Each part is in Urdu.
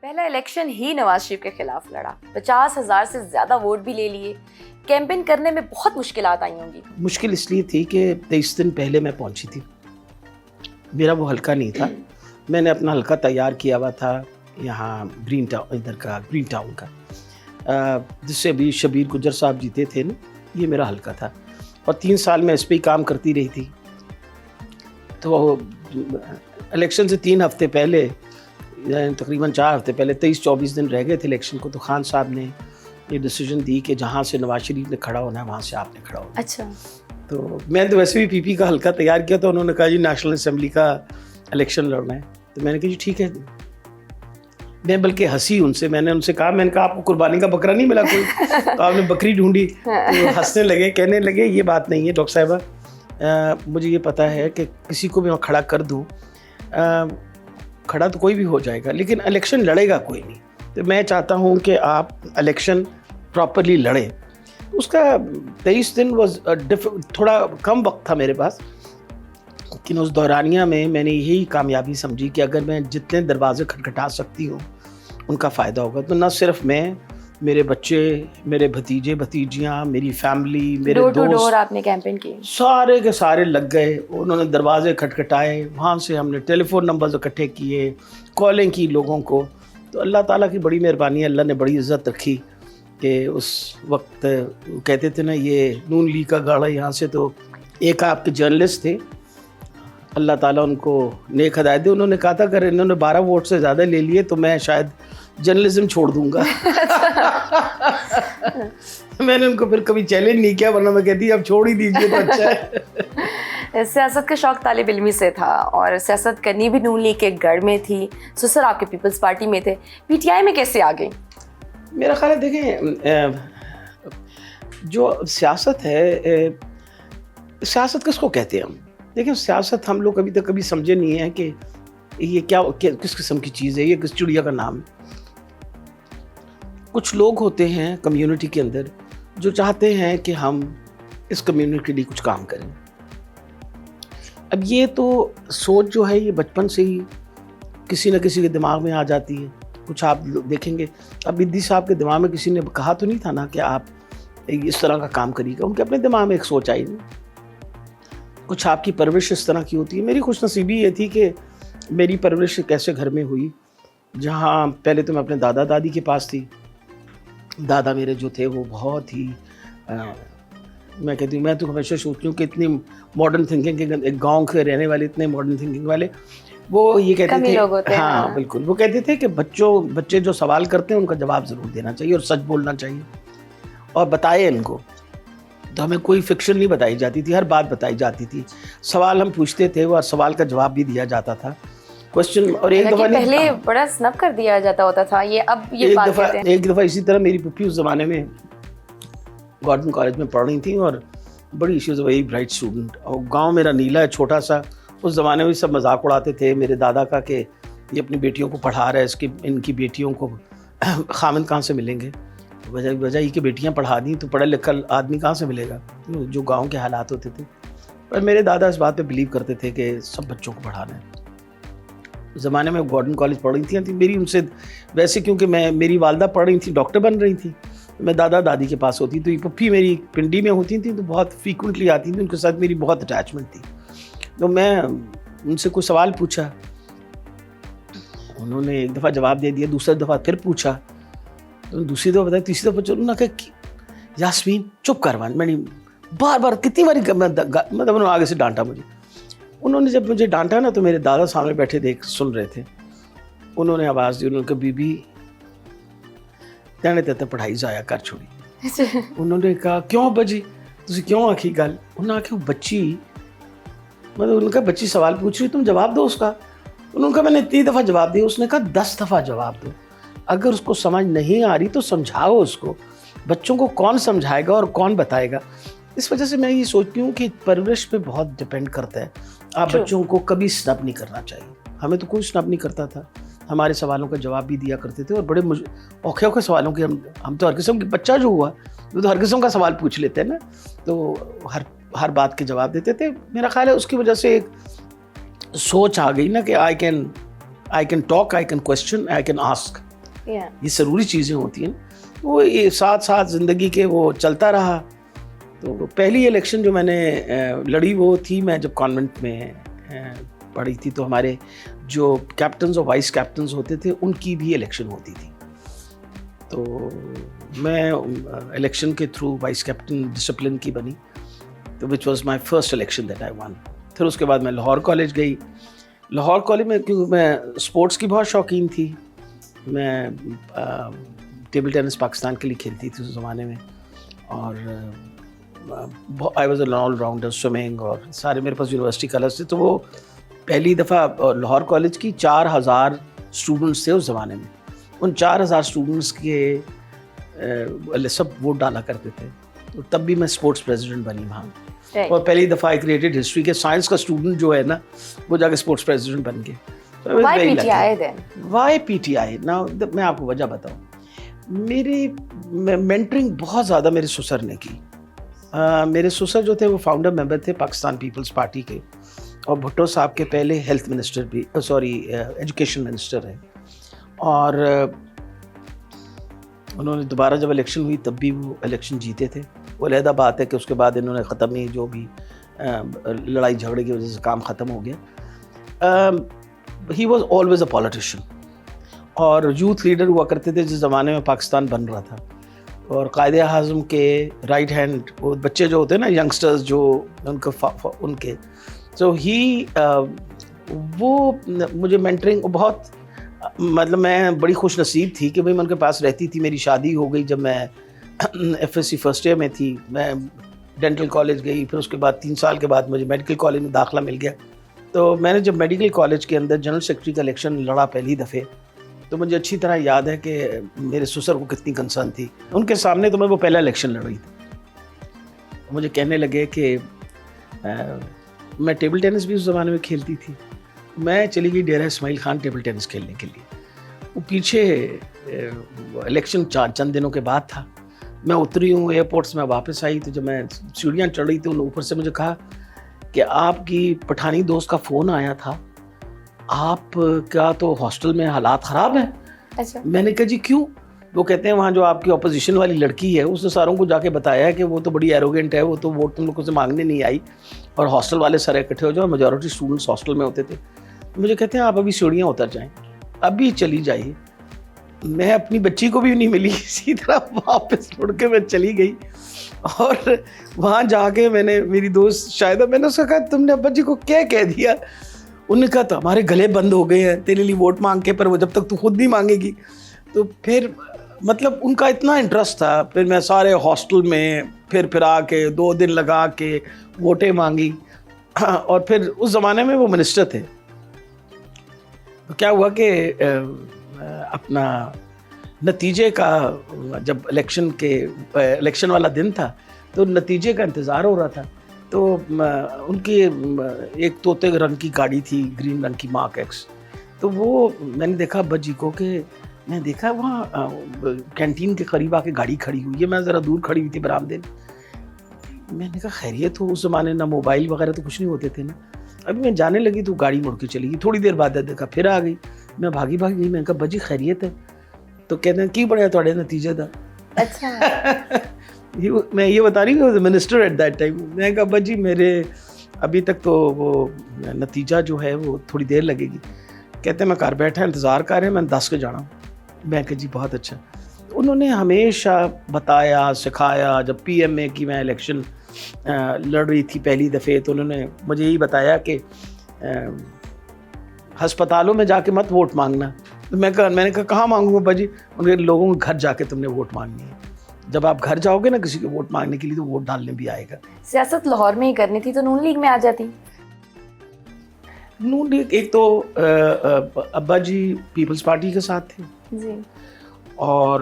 پہلا الیکشن ہی نواز شریف کے خلاف لڑا, 50,000 سے زیادہ ووٹ بھی لے لیے. کیمپین کرنے میں بہت مشکلات آئی ہوں گی. مشکل اس لیے تھی کہ 23 دن پہلے میں پہنچی تھی, میرا وہ حلقہ نہیں تھا. میں نے اپنا حلقہ تیار کیا ہوا تھا یہاں گرین ٹاؤن کا, جس سے ابھی شبیر گجر صاحب جیتے تھے نا, یہ میرا حلقہ تھا. اور 3 سال میں اس پہ ہی کام کرتی رہی تھی. تو الیکشن سے 3 ہفتے پہلے, تقریباً 4 ہفتے پہلے, 23-24 دن رہ گئے تھے الیکشن کو, تو خان صاحب نے یہ ڈیسیجن دی کہ جہاں سے نواز شریف نے کھڑا ہونا ہے وہاں سے آپ نے کھڑا ہونا. اچھا. تو میں تو ویسے بھی پی پی کا حلقہ تیار کیا تھا. انہوں نے کہا جی نیشنل اسمبلی کا الیکشن لڑنا ہے. تو میں نے کہا جی ٹھیک ہے. میں بلکہ ہنسی ان سے, میں نے ان سے کہا آپ کو قربانی کا بکرا نہیں ملا کوئی, تو آپ نے بکری ڈھونڈی. تو ہنسنے لگے, کہنے لگے یہ بات نہیں ہے ڈاکٹر صاحبہ, مجھے یہ پتہ ہے کہ کسی کو بھی میں کھڑا کر دوں, کھڑا تو کوئی بھی ہو جائے گا لیکن الیکشن لڑے گا کوئی نہیں. تو میں چاہتا ہوں کہ آپ الیکشن پراپرلی لڑیں. اس کا 23 دن تھوڑا کم وقت تھا میرے پاس, لیکن اس دورانیہ میں نے یہی کامیابی سمجھی کہ اگر میں جتنے دروازے کھٹکھٹا سکتی ہوں ان کا فائدہ ہوگا. تو نہ صرف میں, میرے بچے, میرے بھتیجے بھتیجیاں, میری فیملی, میرے دوست, ڈور ٹو ڈور آپ نے کیمپین کی, سارے کے سارے لگ گئے. انہوں نے دروازے کھٹکھٹائے, وہاں سے ہم نے ٹیلی فون نمبرز اکٹھے کیے, کالیں کی لوگوں کو. تو اللہ تعالیٰ کی بڑی مہربانی ہے, اللہ نے بڑی عزت رکھی کہ اس وقت کہتے تھے نا یہ نون لیگ کا گاڑا یہاں سے. تو ایک آپ کے جرنلسٹ تھے, اللہ تعالیٰ ان کو نیک ہدایت دے, انہوں نے کہا تھا اگر انہوں نے 12 ووٹ سے زیادہ لے لیے تو میں شاید جرنلزم چھوڑ دوں گا. میں نے ان کو پھر کبھی چیلنج نہیں کیا, ورنہ میں کہتی اب چھوڑ ہی دیجیے تو اچھا ہے. سیاست کا شوق طالب علمی سے تھا اور سیاست کرنی بھی نون لیگ کے گڑھ میں تھی. سسر آپ کے پیپلز پارٹی میں تھے, پی ٹی آئی میں کیسے آ گئی؟ میرا خیال ہے دیکھیں, جو سیاست ہے, سیاست کس کو کہتے ہیں ہم؟ دیکھیں سیاست ہم لوگ ابھی تک کبھی سمجھے نہیں ہیں کہ یہ کیا کس قسم کی چیز ہے, یہ کس چڑیا کا نام ہے. کچھ لوگ ہوتے ہیں کمیونٹی کے اندر جو چاہتے ہیں کہ ہم اس کمیونٹی کے لیے کچھ کام کریں. اب یہ تو سوچ جو ہے یہ بچپن سے ہی کسی نہ کسی کے دماغ میں آ جاتی ہے. کچھ آپ دیکھیں گے, اب بدی صاحب کے دماغ میں کسی نے کہا تو نہیں تھا نا کہ آپ اس طرح کا کام کریے گا, ان کے اپنے دماغ میں ایک سوچ آئی نہیں. کچھ آپ کی پرورش اس طرح کی ہوتی ہے. میری خوش نصیبی یہ تھی کہ میری پرورش ایک ایسے گھر میں ہوئی جہاں پہلے تو میں اپنے دادا دادی کے پاس تھی. دادا میرے جو تھے وہ بہت ہی میں کہتی ہوں, میں تو ہمیشہ سوچتی ہوں کہ اتنی ماڈرن تھنکنگ کے, ایک گاؤں کے رہنے والے اتنے ماڈرن تھنکنگ والے, وہ یہ کہتے تھے, ہاں بالکل, وہ کہتے تھے کہ بچے جو سوال کرتے ہیں ان کا جواب ضرور دینا چاہیے اور سچ بولنا چاہیے اور بتائے ان کو. تو ہمیں کوئی فکشن نہیں بتائی جاتی تھی, ہر بات بتائی جاتی تھی. سوال ہم پوچھتے تھے اور سوال کا جواب بھی دیا جاتا تھا. کوشچن, اور ایک دفعہ پہلے بڑا سنب کر دیا جاتا ہوتا تھا, یہ اب یہ بات کہتے ہیں. ایک دفعہ اسی طرح میری پھپھی اس زمانے میں گورنمنٹ کالج میں پڑھ رہی تھیں اور بڑی she was a very bright student, اور گاؤں میرا نیلا ہے چھوٹا سا. اس زمانے میں سب مذاق اڑاتے تھے میرے دادا کا کہ یہ اپنی بیٹیوں کو پڑھا رہا ہے, ان کی بیٹیوں کو خامند کہاں سے ملیں گے, وجہ یہ کہ بیٹیاں پڑھا دیں تو پڑھا لکھا آدمی کہاں سے ملے گا, جو گاؤں کے حالات ہوتے تھے. پر میرے دادا اس بات پہ بلیو کرتے تھے کہ سب بچوں کو پڑھانا ہے. اس زمانے میں گورنمنٹ کالج پڑھ رہی تھیں, میری ان سے ویسے کیونکہ میری والدہ پڑھ رہی تھیں, ڈاکٹر بن رہی تھیں, میں دادا دادی کے پاس ہوتی. تو یہ پپھی میری پنڈی میں ہوتی تھیں تو بہت فریکوینٹلی آتی تھیں, ان کے ساتھ میری بہت اٹیچمنٹ تھی. تو میں ان سے کوئی سوال پوچھا, انہوں نے ایک دفعہ جواب دے دیا, دوسری دفعہ پھر پوچھا, تو دوسری دفعہ بتایا, تیسری دفعہ چلو نہ کہ یاسمین چپ کروان. میں نے بار بار کتنی باری مطلب انہوں نے آگے سے ڈانٹا مجھے. انہوں نے جب مجھے ڈانٹا نا تو میرے دادا سامنے بیٹھے دیکھ سن رہے تھے. انہوں نے آواز دی, انہوں نے کہا بی بی تے پڑھائی ضائع کر چھوڑی. انہوں نے کہا کیوں بجی تسی کیوں آکھی گل؟ انہوں نے کہا بچی, مطلب انہوں نے کہا بچی سوال پوچھ رہی تم جواب دو اس کا. انہوں نے کہا میں نے 3 دفعہ جواب دیا. اس نے کہا 10 دفعہ جواب دو, اگر اس کو سمجھ نہیں آ رہی تو سمجھاؤ اس کو. بچوں کو کون سمجھائے گا اور کون بتائے گا؟ اس وجہ سے میں یہ سوچتی ہوں کہ پرورش پہ بہت ڈپینڈ کرتا ہے. آپ بچوں کو کبھی سنب نہیں کرنا چاہیے. ہمیں تو کوئی سنب نہیں کرتا تھا, ہمارے سوالوں کا جواب بھی دیا کرتے تھے, اور بڑے اوکھے سوالوں کے ہم تو ہر قسم کی بچہ جو ہوا وہ تو ہر قسم کا سوال پوچھ لیتے ہیں نا, تو ہر بات کے جواب دیتے تھے. میرا خیال ہے اس کی وجہ سے ایک سوچ آ گئی نا کہ I can talk, I can question, I can ask. یہ ضروری چیزیں ہوتی ہیں. وہ یہ ساتھ ساتھ زندگی کے وہ چلتا رہا. تو پہلی الیکشن جو میں نے لڑی وہ تھی میں جب کانوینٹ میں پڑھی تھی, تو ہمارے جو کیپٹنز اور وائس کیپٹنز ہوتے تھے ان کی بھی الیکشن ہوتی تھی. تو میں الیکشن کے تھرو وائس کیپٹن ڈسپلن کی بنی, تو which was my first election that I one. پھر اس کے بعد میں لاہور کالج گئی. لاہور کالج میں کیونکہ میں اسپورٹس کی بہت شوقین تھی, میں ٹیبل ٹینس پاکستان کے لیے کھیلتی تھی اس زمانے میں, اور I was a all rounder, swimming اور سارے میرے پاس یونیورسٹی کلرس تھے. تو وہ پہلی دفعہ لاہور کالج کی 4000 اسٹوڈنٹس تھے اس زمانے میں. ان 4000 اسٹوڈنٹس کے سب ووٹ ڈالا کرتے تھے. تو تب بھی میں اسپورٹس پریزیڈنٹ بنی وہاں, اور پہلی دفعہ ایک ریلیٹڈ ہسٹری کے سائنس کا اسٹوڈنٹ جو ہے نا وہ جا کے اسپورٹس پریزیڈنٹ بن گئے. وائی پی ٹی آئی نا, میں آپ کو وجہ بتاؤں. میری مینٹرنگ بہت زیادہ میرے سسر نے کی. میرے سسر جو تھے وہ فاؤنڈر ممبر تھے پاکستان پیپلز پارٹی کے, اور بھٹو صاحب کے پہلے ہیلتھ منسٹر بھی, ایجوکیشن منسٹر ہیں. اور انہوں نے دوبارہ جب الیکشن ہوئی تب بھی وہ الیکشن جیتے تھے. وہ علیحدہ بات ہے کہ اس کے بعد انہوں نے ختم ہی جو بھی لڑائی جھگڑے کی وجہ سے کام ختم ہو گیا. He was always a politician, اور یوتھ لیڈر ہوا کرتے تھے جس زمانے میں پاکستان بن رہا تھا. اور قائد اعظم کے رائٹ ہینڈ, وہ بچے جو ہوتے ہیں نا ینگسٹرز جو ان کے سو ہی وہ مجھے مینٹرنگ بہت, مطلب میں بڑی خوش نصیب تھی کہ بھائی میں ان کے پاس رہتی تھی. میری شادی ہو گئی جب میں F S C first year میں تھی. میں ڈینٹل کالج گئی, پھر اس کے بعد 3 سال کے بعد مجھے میڈیکل کالج میں داخلہ مل گیا. تو میں نے جب میڈیکل کالج کے اندر جنرل سیکرٹری کا الیکشن لڑا پہلی دفعہ, تو مجھے اچھی طرح یاد ہے کہ میرے سسر کو کتنی کنسرن تھی. ان کے سامنے تو میں وہ پہلا الیکشن لڑ رہی تھی. مجھے کہنے لگے کہ میں ٹیبل ٹینس بھی اس زمانے میں کھیلتی تھی. میں چلی گئی ڈیرہ اسماعیل خان ٹیبل ٹینس کھیلنے کے لیے. وہ پیچھے الیکشن چند دنوں کے بعد تھا. میں اتری ہوں ایئرپورٹ سے, میں واپس آئی, تو جب میں سیڑھیاں چڑھ رہی تھی اوپر سے مجھے کہا کہ آپ کی پٹھانی دوست کا فون آیا تھا, آپ کیا تو ہاسٹل میں حالات خراب ہیں؟ اچھا. میں نے کہا جی کیوں؟ وہ کہتے ہیں وہاں جو آپ کی اپوزیشن والی لڑکی ہے اس نے ساروں کو جا کے بتایا ہے کہ وہ تو بڑی ایروگینٹ ہے, وہ تو ووٹ تم لوگوں سے مانگنے نہیں آئی, اور ہاسٹل والے سارے اکٹھے ہو جاؤ. میجورٹی اسٹوڈنٹس ہاسٹل میں ہوتے تھے. مجھے کہتے ہیں آپ ابھی سیڑھیاں اتر جائیں, ابھی چلی جائیے. میں اپنی بچی کو بھی نہیں ملی, اسی طرح واپس مڑ کے میں چلی گئی. اور وہاں جا کے میں نے, میری دوست شاہدہ, میں نے اس کو کہا تم نے ابا جی کو کیا کہہ دیا؟ انہوں نے کہا تو ہمارے گلے بند ہو گئے ہیں تیرے لیے ووٹ مانگ کے, پر وہ جب تک تو خود نہیں مانگے گی. تو پھر مطلب ان کا اتنا انٹرسٹ تھا. پھر میں سارے ہاسٹل میں پھر آ کے 2 دن لگا کے ووٹیں مانگی. اور پھر اس زمانے میں وہ منسٹر تھے. تو کیا ہوا کہ اپنا نتیجے کا, جب الیکشن والا دن تھا تو نتیجے کا انتظار ہو رہا تھا. تو ان کی ایک طوطے رنگ کی گاڑی تھی, گرین رنگ کی مارک ایکس. تو وہ میں نے دیکھا ابا جی کو, کہ میں دیکھا وہاں کینٹین کے قریب آ کے گاڑی کھڑی ہوئی ہے. میں ذرا دور کھڑی ہوئی تھی برآمدے میں. میں نے کہا خیریت ہو؟ اس زمانے نہ موبائل وغیرہ تو کچھ نہیں ہوتے تھے نا. ابھی میں جانے لگی تو گاڑی مڑ کے چلی گئی. تھوڑی دیر بعد دیکھا پھر آ گئی. میں بھاگی گئی. میں نے کہا ابا جی خیریت ہے؟ تو کہتے ہیں کی بڑھیا تھوڑے نتیجے تھا. اچھا. میں یہ بتا رہی ہوں منسٹر ایٹ دیٹ ٹائم. میں نے کہا ابا جی میرے ابھی تک تو وہ نتیجہ جو ہے وہ تھوڑی دیر لگے گی. کہتے ہیں میں گھر بیٹھا انتظار کر رہے ہیں, میں 10 کے جانا ہوں. میں کہا جی بہت اچھا. انہوں نے ہمیشہ بتایا, سکھایا. جب پی ایم اے کی میں الیکشن لڑ رہی تھی پہلی دفعہ, تو انہوں نے مجھے یہی بتایا کہ ہسپتالوں میں جا کے مت ووٹ مانگنا. میں نے کہا کہاں مانگوں ابا جی؟ ان کے لوگوں کے گھر جا کے تم نے ووٹ مانگنی ہے. جب آپ گھر جاؤ گے نا کسی کے ووٹ مانگنے کے لیے, تو ووٹ ڈالنے بھی آئے گا. سیاست لاہور میں ہی کرنی تھی تو نون لیگ میں آ جاتی. نون لیگ ایک تو ابا جی پیپلز پارٹی کے ساتھ تھے جی, اور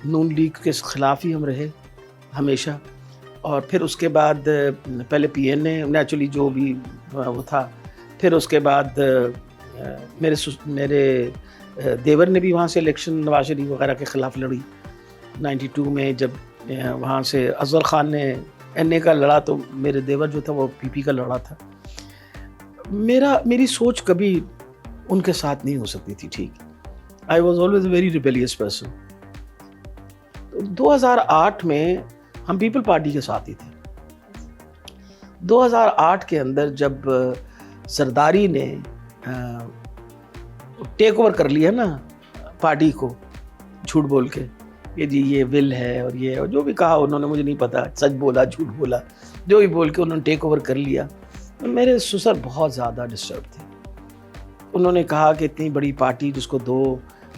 نون لیگ کے خلاف ہی ہم رہے ہمیشہ. اور پھر اس کے بعد پہلے پی این اے نیچرلی جو بھی وہ تھا. پھر اس کے بعد میرے دیور نے بھی وہاں سے الیکشن نواز شریف وغیرہ کے خلاف لڑی 92 میں. جب وہاں سے اظہر خان نے این اے کا لڑا تو میرے دیور جو تھا وہ پی پی کا لڑا تھا. میری سوچ کبھی ان کے ساتھ نہیں ہو سکتی تھی ٹھیک. I was always a very rebellious person. 2008 میں ہم پیپل پارٹی کے ساتھ ہی تھے. 2008 کے اندر جب زرداری نے ٹیک اوور کر لیا نا پارٹی کو جھوٹ بول کے کہ جی یہ ول ہے اور یہ اور جو بھی کہا انہوں نے, مجھے نہیں پتا سچ بولا جھوٹ بولا, جو بھی بول کے انہوں نے ٹیک اوور کر لیا. میرے سسر بہت زیادہ ڈسٹرب تھے. انہوں نے کہا کہ اتنی بڑی پارٹی جس کو 2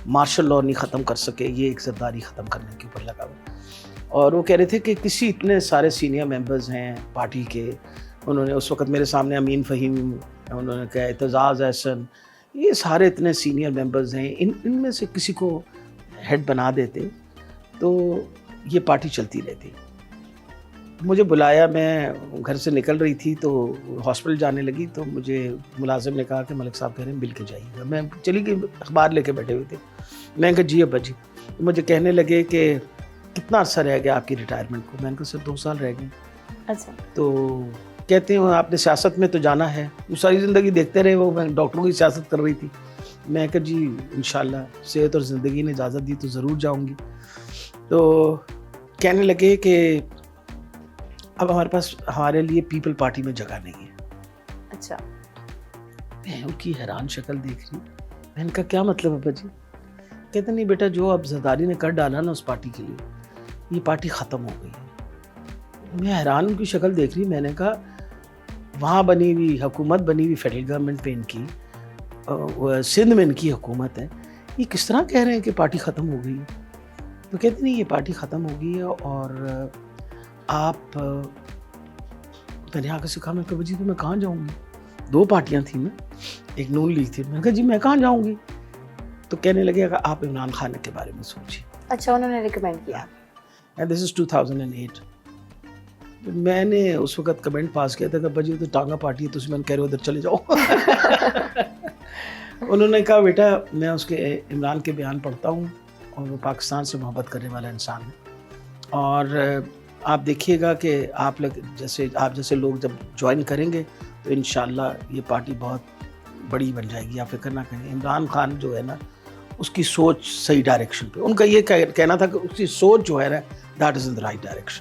مارشل لاء نہیں ختم کر سکے, یہ ایک زرداری ختم کرنے کے اوپر لگا ہوا. اور وہ کہہ رہے تھے کہ کسی اتنے سارے سینئر ممبرز ہیں پارٹی کے, انہوں نے اس وقت میرے سامنے امین فہیم, انہوں نے کہا اعتزاز احسن, یہ سارے اتنے سینئر ممبرز ہیں, ان میں سے کسی کو ہیڈ بنا دیتے تو یہ پارٹی چلتی رہتی. مجھے بلایا, میں گھر سے نکل رہی تھی تو ہاسپٹل جانے لگی تو مجھے ملازم نے کہا کہ ملک صاحب کہہ رہے ہیں مل کے جائیے گا. میں چلی گئی, اخبار لے کے بیٹھے ہوئے تھے. میں نے کہا جی ابا جی. مجھے کہنے لگے کہ کتنا عرصہ رہ گیا آپ کی ریٹائرمنٹ کو؟ میں نے کہا سر 2 سال رہ گئے. اچھا. تو کہتے ہیں آپ نے سیاست میں تو جانا ہے, وہ ساری زندگی دیکھتے رہے, وہ میں ڈاکٹروں کی سیاست کر رہی تھی. میں کہا جی انشاءاللہ صحت اور زندگی نے اجازت دی تو ضرور جاؤں گی. تو کہنے لگے کہ اب ہمارے پاس ہمارے لیے پیپل پارٹی میں جگہ نہیں ہے. اچھا. میں ان کی حیران شکل دیکھ رہی. میں نے کہا کیا مطلب ابا جی؟ کہتے نہیں بیٹا, جو اب زرداری نے کر ڈالا نا اس پارٹی کے لیے, یہ پارٹی ختم ہو گئی ہے. میں حیران ان کی شکل دیکھ رہی. میں نے کہا وہاں بنی ہوئی حکومت بنی ہوئی فیڈرل گورنمنٹ پہ ان کی, سندھ میں ان کی حکومت ہے, یہ کس طرح کہہ رہے ہیں کہ پارٹی ختم ہو گئی ہے؟ تو کہتے نہیں یہ پارٹی ختم ہو گئی ہے اور آپ, میں نے آ کے سکھا. میں کہا جی تو میں کہاں جاؤں گی؟ 2 پارٹیاں تھیں میں, ایک نون لیگ تھی. میں نے کہا جی میں کہاں جاؤں گی؟ تو کہنے لگے کہ آپ عمران خان کے بارے میں سوچیے. اچھا, انہوں نے ریکمینڈ کیا. اینڈ دس از 2008. میں نے اس وقت کمنٹ پاس کیا تھا کہ ابا جی تو ٹانگا پارٹی ہے, تو میں کہہ رہے ادھر چلے جاؤ. انہوں نے کہا بیٹا میں اس کے عمران کے بیان پڑھتا ہوں اور وہ پاکستان سے محبت کرنے والا انسان ہے, اور آپ دیکھیے گا کہ آپ جیسے لوگ جب جوائن کریں گے تو انشاءاللہ یہ پارٹی بہت بڑی بن جائے گی, آپ فکر نہ کریں. عمران خان جو ہے نا اس کی سوچ صحیح ڈائریکشن پہ, ان کا یہ کہنا تھا کہ اس کی سوچ جو ہے نا that is in the right direction.